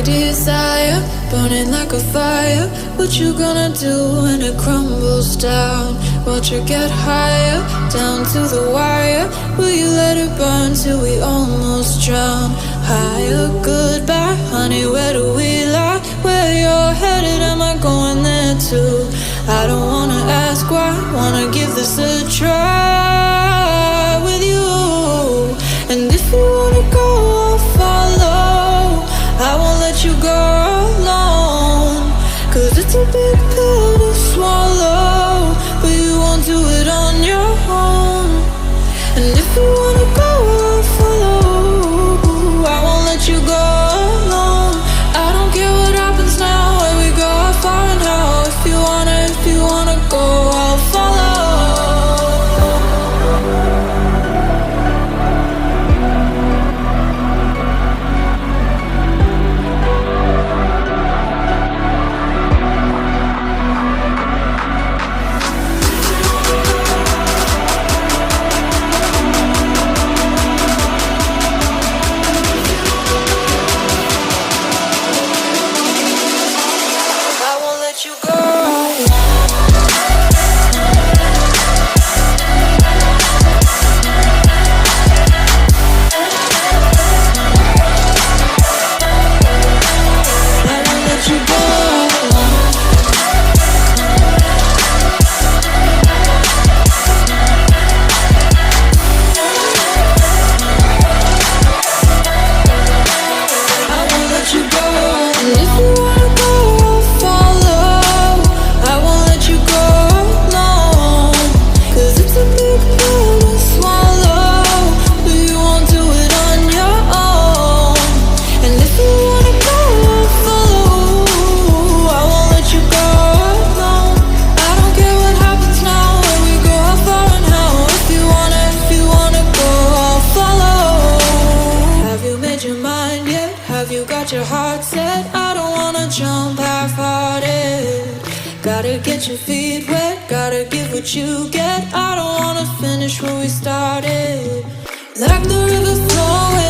desire, burning like a fire. What you gonna do when it crumbles down? Watch it get higher, down to the wire. Will you let it burn till we almost drown? Higher, goodbye, honey, where do we lie? Where you're headed, am I going there too? I don't wanna ask why, wanna give this a try with you. And if you wanna go, I'll follow. I won't let you go alone, 'cause it's a big pill to swallow, but you won't do it on your own. And if you wanna go, I'll follow. I won't let you go alone. I don't care what happens now, where we go, how far and how. If you wanna go, I'll follow. Your heart set, I don't wanna jump half-hearted. Gotta get your feet wet, gotta give what you get. I don't wanna finish where we started. Like the river flowing